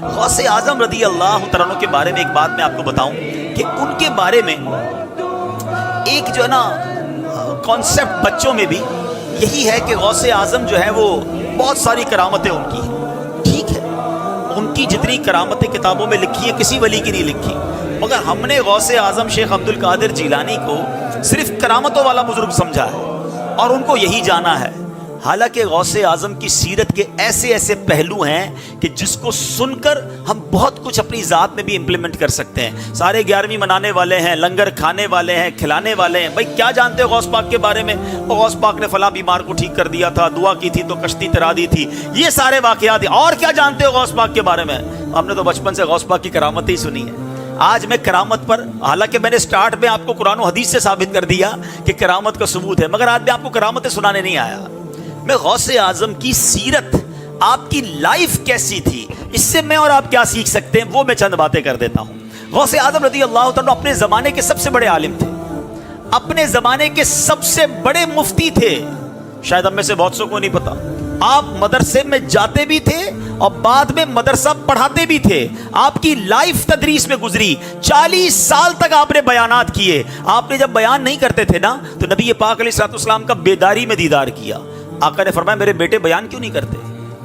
غوث اعظم رضی اللہ تعالیٰ عنہ کے بارے میں ایک بات میں آپ کو بتاؤں کہ ان کے بارے میں ایک جو ہے نا کانسیپٹ بچوں میں بھی یہی ہے کہ غوث اعظم جو ہے وہ بہت ساری کرامتیں ان کی ہیں، ٹھیک ہے، ان کی جتنی کرامتیں کتابوں میں لکھی ہیں کسی ولی کی نہیں لکھی، مگر ہم نے غوث اعظم شیخ عبد القادر جیلانی کو صرف کرامتوں والا بزرگ سمجھا ہے اور ان کو یہی جانا ہے، حالانکہ غوث اعظم کی سیرت کے ایسے ایسے پہلو ہیں کہ جس کو سن کر ہم بہت کچھ اپنی ذات میں بھی امپلیمنٹ کر سکتے ہیں۔ سارے 11ویں منانے والے ہیں، لنگر کھانے والے ہیں، کھلانے والے ہیں، بھائی کیا جانتے ہو غوث پاک کے بارے میں؟ غوث پاک نے فلاں بیمار کو ٹھیک کر دیا تھا، دعا کی تھی تو کشتی ترا دی تھی، یہ سارے واقعات، اور کیا جانتے ہو غوث پاک کے بارے میں؟ ہم نے تو بچپن سے غوث پاک کی کرامت ہی سنی ہے۔ آج میں کرامت پر، حالانکہ میں نے سٹارٹ میں آپ کو قرآن و حدیث سے ثابت کر دیا کہ کرامت کا ثبوت ہے، مگر آج میں آپ کو کرامتیں سنانے نہیں آیا، میں غوث اعظم کی سیرت، آپ کی لائف کیسی تھی، اس سے میں اور آپ کیا سیکھ سکتے ہیں وہ میں چند باتیں کر دیتا ہوں۔ غوث اعظم رضی اللہ تعالیٰ اپنے زمانے کے سب سے بڑے عالم تھے، اپنے زمانے کے سب سے بڑے مفتی تھے، شاید ہم میں سے بہت سو کو نہیں پتا۔ آپ مدرسے میں جاتے بھی تھے اور بعد میں مدرسہ پڑھاتے بھی تھے، آپ کی لائف تدریس میں گزری، 40 سال تک آپ نے بیانات کیے۔ آپ نے جب بیان نہیں کرتے تھے نا تو نبی پاک علیہ الصلوۃ والسلام کا بیداری میں دیدار کیا۔ آقا نے فرمایا میرے بیٹے بیان کیوں نہیں کرتے؟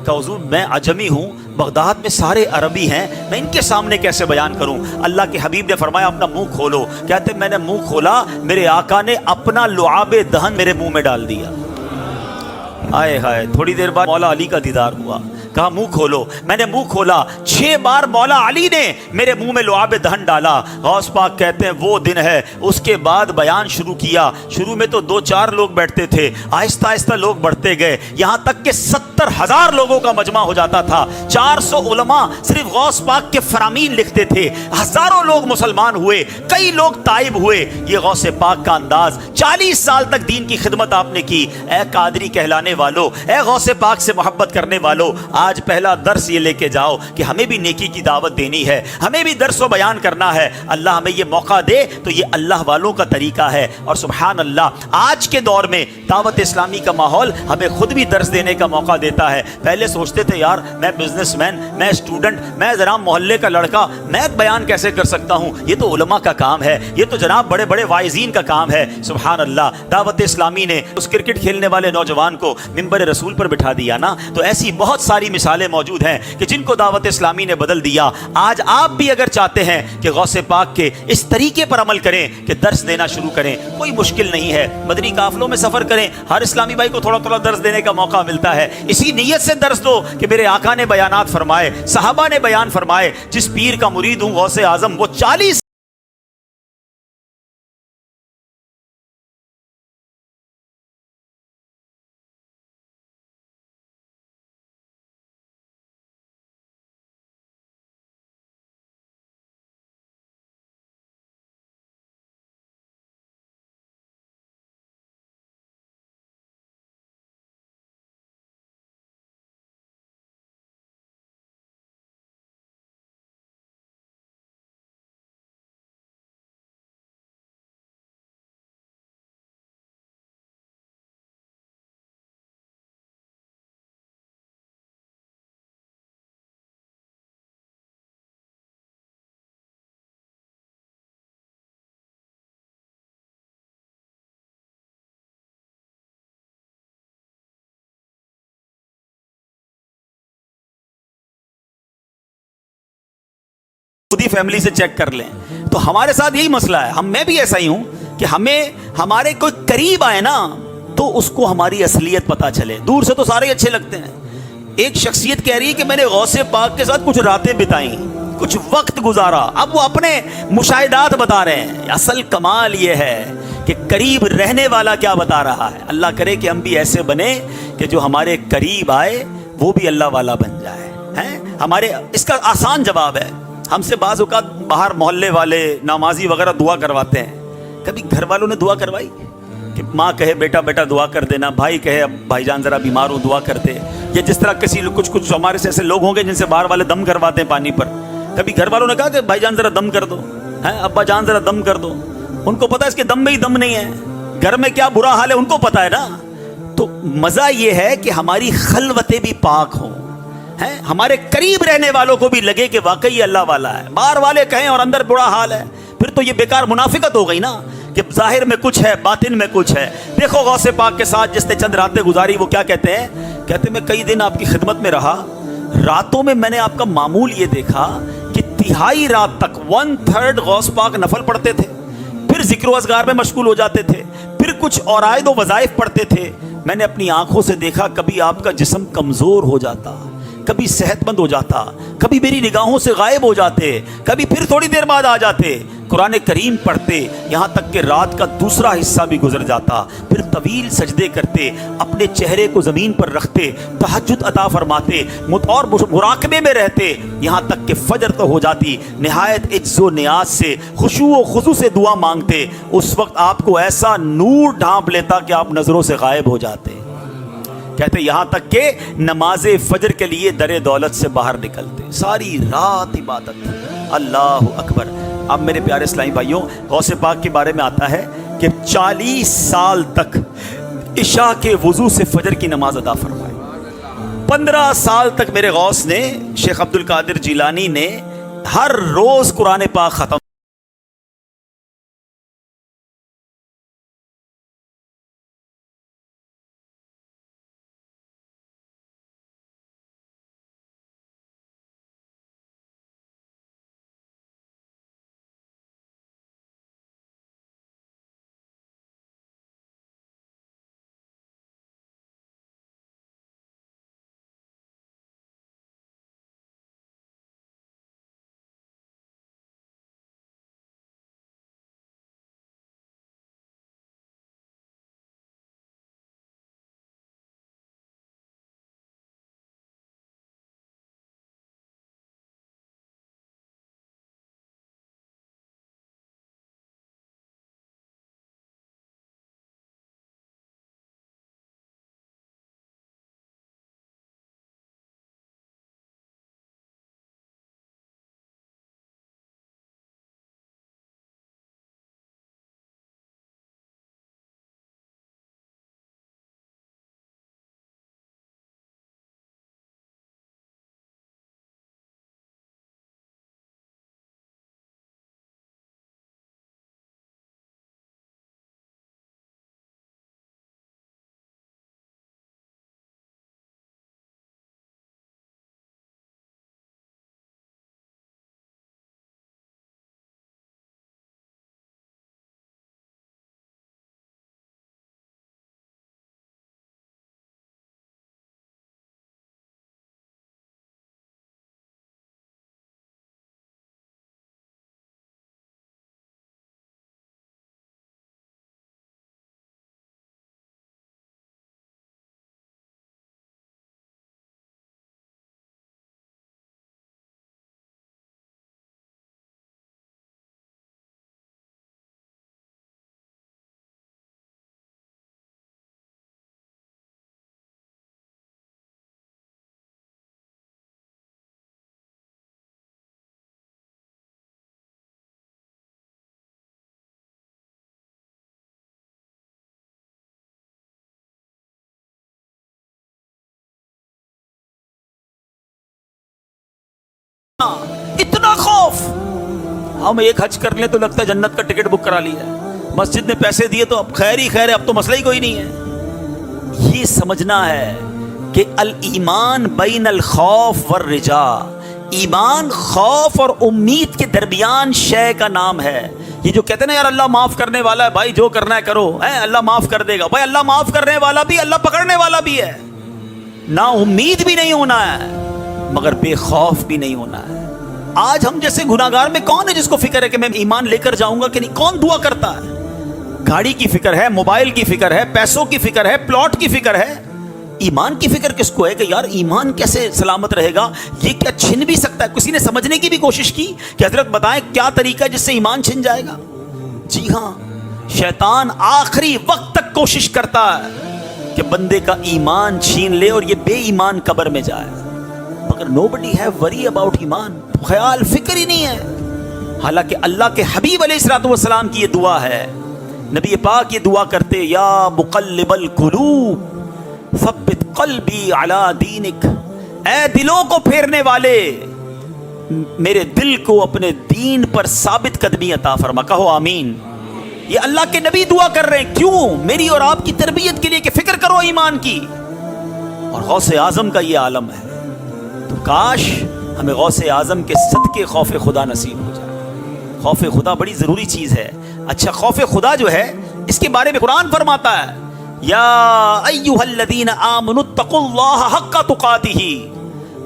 کہ حضور میں عجمی ہوں، بغداد میں سارے عربی ہیں، میں ان کے سامنے کیسے بیان کروں؟ اللہ کے حبیب نے فرمایا اپنا منہ کھولو۔ کہتے میں نے منہ کھولا، میرے آقا نے اپنا لعاب دہن میرے منہ میں ڈال دیا۔ آئے ہائے، تھوڑی دیر بعد مولا علی کا دیدار ہوا، کہا منہ کھولو، میں نے منہ کھولا، 6 بار مولا علی نے میرے منہ میں لعاب دہن ڈالا۔ غوث پاک کہتے ہیں وہ دن ہے، اس کے بعد بیان شروع کیا۔ شروع میں تو 2-4 لوگ بیٹھتے تھے، آہستہ آہستہ لوگ بڑھتے گئے، یہاں تک کہ 70,000 لوگوں کا مجمع ہو جاتا تھا۔ 400 علماء صرف غوث پاک کے فرامین لکھتے تھے، ہزاروں لوگ مسلمان ہوئے، کئی لوگ تائب ہوئے۔ یہ غوث پاک کا انداز، 40 سال تک دین کی خدمت آپ نے کی۔ اے قادری کہلانے والو، اے غوث پاک سے محبت کرنے والو، آج پہلا درس یہ لے کے جاؤ کہ ہمیں بھی نیکی کی دعوت دینی ہے، ہمیں بھی درس و بیان کرنا ہے۔ اللہ ہمیں یہ موقع دے تو یہ اللہ والوں کا طریقہ ہے۔ اور سبحان اللہ، آج کے دور میں دعوت اسلامی کا ماحول ہمیں خود بھی درس دینے کا موقع دیتا ہے۔ پہلے سوچتے تھے یار میں بزنس مین، میں اسٹوڈنٹ، میں ذرا محلے کا لڑکا، میں بیان کیسے کر سکتا ہوں؟ یہ تو علماء کا کام ہے، یہ تو جناب بڑے بڑے واعظین کا کام ہے۔ سبحان اللہ، دعوت اسلامی نے اس کرکٹ کھیلنے والے نوجوان کو منبر رسول پر بٹھا دیا نا، تو ایسی بہت ساری مثالیں موجود ہیں کہ جن کو دعوت اسلامی نے بدل دیا۔ آج آپ بھی اگر چاہتے ہیں کہ غوث پاک کے اس طریقے پر عمل کریں کہ درس دینا شروع کریں، کوئی مشکل نہیں ہے، مدنی قافلوں میں سفر کریں، ہر اسلامی بھائی کو تھوڑا تھوڑا درس دینے کا موقع ملتا ہے۔ اسی نیت سے درس دو کہ میرے آقا نے بیانات فرمائے، صحابہ نے بیان فرمائے، جس پیر کا مرید ہوں غوث اعظم، وہ 40خود ہی فیملی سے چیک کر لیں تو ہمارے ساتھ یہی مسئلہ ہے۔ میں بھی ایسا ہی ہوں کہ ہمیں ہمارے کوئی قریب آئے نا تو اس کو ہماری اصلیت پتہ چلے، دور سے تو سارے ہی اچھے لگتے ہیں۔ ایک شخصیت کہہ رہی ہے کہ میں نے غوث پاک کے ساتھ کچھ راتیں بتائیں، کچھ وقت گزارا، اب وہ اپنے مشاہدات بتا رہے ہیں۔ اصل کمال یہ ہے کہ قریب رہنے والا کیا بتا رہا ہے۔ اللہ کرے کہ ہم بھی ایسے بنے کہ جو ہمارے قریب آئے وہ بھی اللہ والا بن جائے ہیں ہمارے۔ اس کا آسان جواب ہے، ہم سے بعض اوقات باہر محلے والے نمازی وغیرہ دعا کرواتے ہیں، کبھی گھر والوں نے دعا کروائی کہ ماں کہے بیٹا بیٹا دعا کر دینا، بھائی کہے اب بھائی جان ذرا بیمار ہوں دعا کر دے، یا جس طرح کسی کچھ ہمارے سے ایسے لوگ ہوں گے جن سے باہر والے دم کرواتے ہیں پانی پر، کبھی گھر والوں نے کہا کہ بھائی جان ذرا دم کر دو، ابا جان ذرا دم کر دو، ان کو پتا ہے اس کے دم میں ہی دم نہیں ہے، گھر میں کیا برا حال ہے ان کو پتا ہے نا۔ تو مزہ یہ ہے کہ ہماری خلوتیں بھی پاک ہوں، ہیں ہمارے قریب رہنے والوں کو بھی لگے کہ واقعی یہ اللہ والا ہے، باہر والے کہیں اور اندر برا حال ہے، پھر تو یہ بیکار منافقت ہو گئی نا کہ ظاہر میں کچھ ہے باطن میں کچھ ہے۔ دیکھو غوث پاک کے ساتھ جس نے چند راتیں گزاری وہ کیا کہتے ہیں؟ کہتے ہیں میں کئی دن آپ کی خدمت میں رہا، راتوں میں میں نے آپ کا معمول یہ دیکھا کہ تہائی رات تک 1/3 غوث پاک نفل پڑھتے تھے، پھر ذکر و اذکار میں مشغول ہو جاتے تھے، پھر کچھ عرائض و وظائف پڑھتے تھے۔ میں نے اپنی آنکھوں سے دیکھا کبھی آپ کا جسم کمزور ہو جاتا، کبھی صحت مند ہو جاتا، کبھی میری نگاہوں سے غائب ہو جاتے، کبھی پھر تھوڑی دیر بعد آ جاتے، قرآن کریم پڑھتے، یہاں تک کہ رات کا دوسرا حصہ بھی گزر جاتا، پھر طویل سجدے کرتے، اپنے چہرے کو زمین پر رکھتے، تہجد عطا فرماتے اور مراقبے میں رہتے، یہاں تک کہ فجر تو ہو جاتی، نہایت عجز و نیاز سے خشوع و خضوع سے دعا مانگتے، اس وقت آپ کو ایسا نور ڈھانپ لیتا کہ آپ نظروں سے غائب ہو جاتے۔ کہتے یہاں تک کہ نماز فجر کے لیے در دولت سے باہر نکلتے، ساری رات عبادت۔ اللہ اکبر۔ اب میرے پیارے اسلامی بھائیوں، غوث پاک کے بارے میں آتا ہے کہ 40 سال تک عشاء کے وضو سے فجر کی نماز ادا فرمائی۔ 15 سال تک میرے غوث نے، شیخ عبد القادر جیلانی نے، ہر روز قرآن پاک ختم۔ اتنا خوف، ہم ایک حج کر لیں تو لگتا ہے جنت کا ٹکٹ بک کرا لیا ہے، مسجد میں پیسے دیے تو اب خیر ہی خیر ہے، اب تو مسئلہ ہی کوئی نہیں ہے۔ یہ سمجھنا ہے کہ الایمان بین الخوف والرجاء، ایمان خوف اور امید کے درمیان شے کا نام ہے۔ یہ جو کہتے ہیں نا یار اللہ معاف کرنے والا ہے، بھائی جو کرنا ہے کرو، اللہ معاف کر دے گا، بھائی اللہ معاف کرنے والا بھی اللہ پکڑنے والا بھی ہے۔ نا امید بھی نہیں ہونا ہے مگر بے خوف بھی نہیں ہونا ہے۔ آج ہم جیسے گناہگار میں کون ہے جس کو فکر ہے کہ میں ایمان لے کر جاؤں گا کہ نہیں؟ کون دعا کرتا ہے؟ گاڑی کی فکر ہے، موبائل کی فکر ہے، پیسوں کی فکر ہے، پلاٹ کی فکر ہے، ایمان کی فکر کس کو ہے کہ یار ایمان کیسے سلامت رہے گا، یہ کیا چھن بھی سکتا ہے؟ کسی نے سمجھنے کی بھی کوشش کی کہ حضرت بتائیں کیا طریقہ ہے جس سے ایمان چھن جائے گا؟ جی ہاں، شیطان آخری وقت تک کوشش کرتا ہے کہ بندے کا ایمان چھین لے اور یہ بے ایمان قبر میں جائے، مگر nobody have worry about ایمان، خیال فکر ہی نہیں ہے۔ حالانکہ اللہ کے حبیب علیہ الصلوۃ والسلام کی یہ دعا ہے، نبی پاک یہ دعا کرتے، یا مقلب القلوب ثبت قلبی علی دینک، اے دلوں کو پھیرنے والے میرے دل کو اپنے دین پر ثابت قدمی عطا فرما. کہو آمین. یہ اللہ کے نبی دعا کر رہے ہیں. کیوں؟ میری اور آپ کی تربیت کے لیے کہ فکر کرو ایمان کی. اور غوث اعظم کا یہ عالم ہے. تو کاش ہمیں غوث اعظم کے صدقے خوف خدا نصیب ہو جائے. خوف خدا بڑی ضروری چیز ہے. اچھا خوف خدا جو ہے اس کے بارے میں قرآن فرماتا ہے یا ایھا الذین آمنوا اتقوا اللہ حق تقاتہ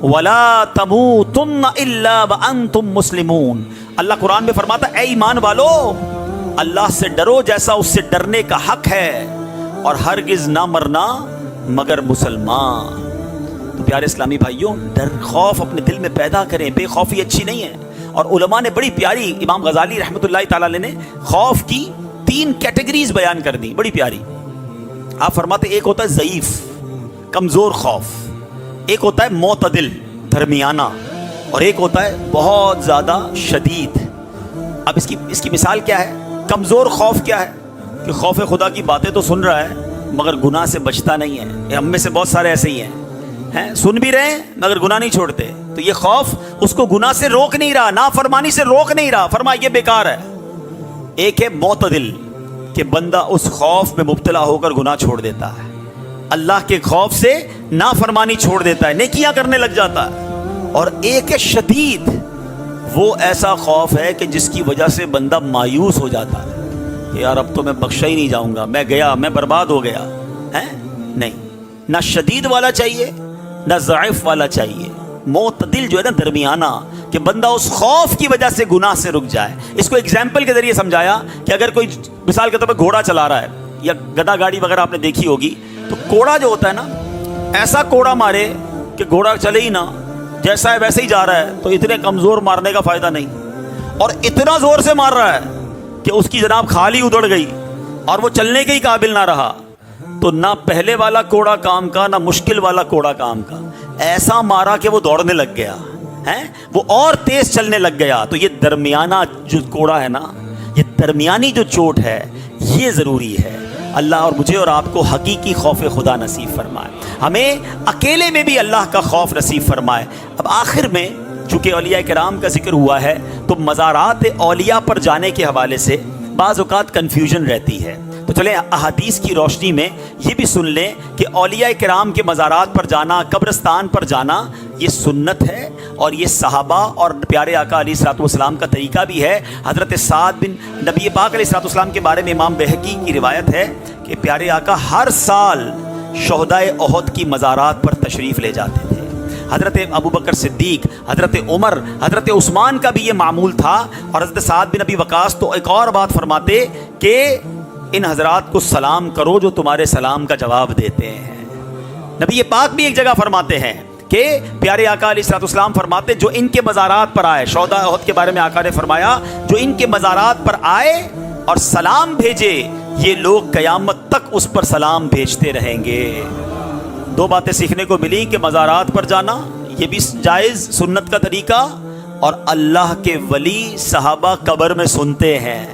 ولا تموتن الا وانتم مسلمون. اللہ قرآن میں فرماتا ہے اے ایمان والو اللہ سے ڈرو جیسا اس سے ڈرنے کا حق ہے اور ہرگز نہ مرنا مگر مسلمان. تو پیارے اسلامی بھائیوں ڈر خوف اپنے دل میں پیدا کریں. بے خوفی اچھی نہیں ہے. اور علماء نے بڑی پیاری امام غزالی رحمۃ اللہ تعالی علیہ نے خوف کی 3 کیٹیگریز بیان کر دی بڑی پیاری. آپ فرماتے ایک ہوتا ہے ضعیف کمزور خوف, ایک ہوتا ہے معتدل درمیانہ, اور ایک ہوتا ہے بہت زیادہ شدید. اب اس کی مثال کیا ہے؟ کمزور خوف کیا ہے کہ خوف خدا کی باتیں تو سن رہا ہے مگر گناہ سے بچتا نہیں ہے. ہم میں سے بہت سارے ایسے ہی ہیں سن بھی رہے ہیں مگر گناہ نہیں چھوڑتے. تو یہ خوف اس کو گناہ سے روک نہیں رہا, نافرمانی سے روک نہیں رہا. فرمایا یہ بیکار ہے. ایک ہے معتدل کہ بندہ اس خوف میں مبتلا ہو کر گناہ چھوڑ دیتا ہے, اللہ کے خوف سے نافرمانی چھوڑ دیتا ہے, نیکیاں کرنے لگ جاتا ہے. اور ایک ہے شدید, وہ ایسا خوف ہے کہ جس کی وجہ سے بندہ مایوس ہو جاتا ہے کہ یار اب تو میں بخشا ہی نہیں جاؤں گا, میں گیا, میں برباد ہو گیا. نہیں, نہ شدید والا چاہیے نہ ضعیف والا چاہیے. معتدل جو ہے نا درمیانہ کہ بندہ اس خوف کی وجہ سے گناہ سے رک جائے. اس کو ایگزامپل کے ذریعے سمجھایا کہ اگر کوئی مثال کے طور پہ گھوڑا چلا رہا ہے یا گدا گاڑی وغیرہ آپ نے دیکھی ہوگی, تو کوڑا جو ہوتا ہے نا ایسا کوڑا مارے کہ گھوڑا چلے ہی نہ, جیسا ہے ویسے ہی جا رہا ہے. تو اتنے کمزور مارنے کا فائدہ نہیں, اور اتنا زور سے مار رہا ہے کہ اس کی جناب کھال ہی ادڑ گئی اور وہ چلنے کے ہی قابل نہ رہا. تو نہ پہلے والا کوڑا کام کا نہ مشکل والا کوڑا کام کا, ایسا مارا کہ وہ دوڑنے لگ گیا وہ اور تیز چلنے لگ گیا. تو یہ درمیانہ جو کوڑا ہے نا, یہ درمیانی جو چوٹ ہے یہ ضروری ہے. اللہ اور مجھے اور آپ کو حقیقی خوف خدا نصیب فرمائے, ہمیں اکیلے میں بھی اللہ کا خوف نصیب فرمائے. اب آخر میں چونکہ اولیاء کرام کا ذکر ہوا ہے تو مزارات اولیاء پر جانے کے حوالے سے بعض اوقات کنفیوژن رہتی ہے. تو چلیں احادیث کی روشنی میں یہ بھی سن لیں کہ اولیاء کرام کے مزارات پر جانا, قبرستان پر جانا یہ سنت ہے, اور یہ صحابہ اور پیارے آقا علیہ الصلوۃ والسلام کا طریقہ بھی ہے. حضرت سعد بن نبی پاک علیہ الصلوۃ والسلام کے بارے میں امام بہقی کی روایت ہے کہ پیارے آقا ہر سال شہدائے احد کی مزارات پر تشریف لے جاتے تھے. حضرت ابوبکر صدیق, حضرت عمر, حضرت عثمان کا بھی یہ معمول تھا. اور حضرت سعد بن ابی وقاص تو ایک اور بات فرماتے کہ ان حضرات کو سلام کرو جو تمہارے سلام کا جواب دیتے ہیں. نبی پاک بھی ایک جگہ فرماتے ہیں کہ پیارے آقا علیہ الصلوۃ والسلام فرماتے جو ان کے مزارات پر آئے, شہداء احد کے بارے میں آقا نے فرمایا جو ان کے مزارات پر آئے اور سلام بھیجے یہ لوگ قیامت تک اس پر سلام بھیجتے رہیں گے. 2 باتیں سیکھنے کو ملی کہ مزارات پر جانا یہ بھی جائز سنت کا طریقہ, اور اللہ کے ولی صحابہ قبر میں سنتے ہیں,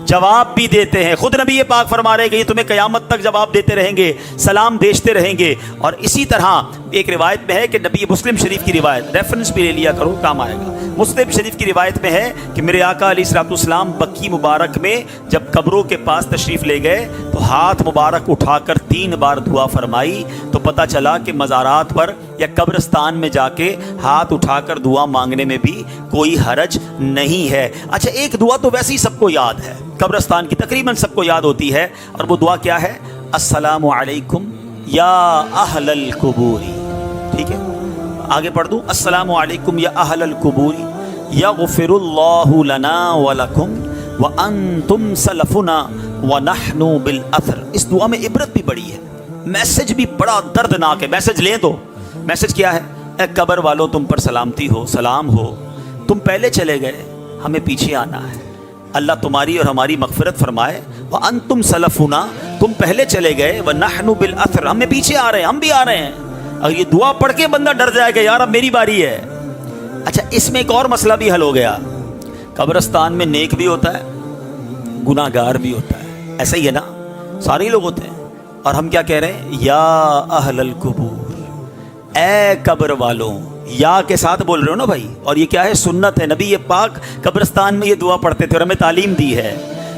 جواب بھی دیتے ہیں. خود نبی پاک فرما رہے کہ یہ تمہیں قیامت تک جواب دیتے رہیں گے, سلام بھیجتے رہیں گے. اور اسی طرح ایک روایت میں ہے کہ نبی مسلم شریف کی روایت, ریفرنس بھی لے لیا کرو کام آئے گا, مسلم شریف کی روایت میں ہے کہ میرے آقا علیہ الصلوۃ والسلام بکی مبارک میں جب قبروں کے پاس تشریف لے گئے تو ہاتھ مبارک اٹھا کر 3 بار دعا فرمائی. تو پتہ چلا کہ مزارات پر یا قبرستان میں جا کے ہاتھ اٹھا کر دعا مانگنے میں بھی کوئی حرج نہیں ہے. اچھا ایک دعا تو ویسے ہی سب کو یاد ہے, قبرستان کی تقریباً سب کو یاد ہوتی ہے, اور وہ دعا کیا ہے؟ السلام علیکم یا اہل القبور. ٹھیک ہے, آگے پڑھ دوں, السلام علیکم یا اہل القبور یغفر اللہ لنا ولکم وانتم سلفنا ونحن بالاثر. اس دعا میں عبرت بھی بڑی ہے, میسج بھی بڑا دردناک ہے. میسج لیں تو میسج کیا ہے؟ اے قبر والوں تم پر سلامتی ہو, سلام ہو, تم پہلے چلے گئے, ہمیں پیچھے آنا ہے. اللہ تمہاری اور ہماری مغفرت فرمائے. وانتم سلفنا, تم پہلے چلے گئے, ونحن بالاثر, ہمیں پیچھے آ رہے ہیں, ہم بھی آ رہے ہیں. اگر یہ دعا پڑھ کے بندہ ڈر جائے گا یار اب میری باری ہے. اچھا اس میں ایک اور مسئلہ بھی حل ہو گیا, قبرستان میں نیک بھی ہوتا ہے گناہ گار بھی ہوتا ہے, ایسا ہی ہے نا, سارے لوگ ہوتے ہیں. اور ہم کیا کہہ رہے ہیں؟ یا اہل القبور, اے قبر والوں، یا کے ساتھ بول رہے ہو نا بھائی، اور یہ کیا ہے؟ سنت ہے، نبی یہ پاک قبرستان میں یہ دعا پڑھتے تھے اور ہمیں تعلیم دی ہے۔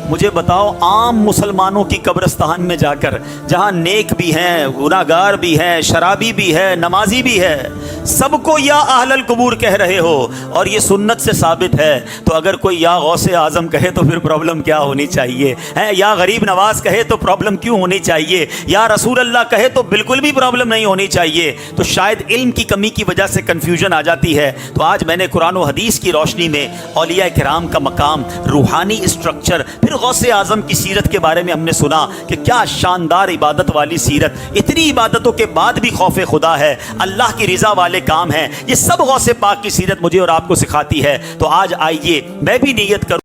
مجھے بتاؤ عام مسلمانوں کی قبرستان میں جا کر، جہاں نیک بھی ہیں، گناہگار بھی ہیں، شرابی بھی ہے، نمازی بھی ہے، سب کو یا اہل القبور کہہ رہے ہو اور یہ سنت سے ثابت ہے، تو اگر کوئی یا غوث اعظم کہے تو پھر پرابلم کیا ہونی چاہیے ہے؟ یا غریب نواز کہے تو پرابلم کیوں ہونی چاہیے؟ یا رسول اللہ کہے تو بالکل بھی پرابلم نہیں ہونی چاہیے۔ تو شاید علم کی کمی کی وجہ سے کنفیوژن آ جاتی ہے۔ تو آج میں نے قرآن و حدیث کی روشنی میں اولیاء کرام کا مقام، روحانی اسٹرکچر، پھر غوث اعظم کی سیرت کے بارے میں ہم نے سنا کہ کیا شاندار عبادت والی سیرت، اتنی عبادتوں کے بعد بھی خوف خدا ہے، اللہ کی رضا والے کام ہیں، یہ سب غوث پاک کی سیرت مجھے اور آپ کو سکھاتی ہے۔ تو آج آئیے میں بھی نیت کروں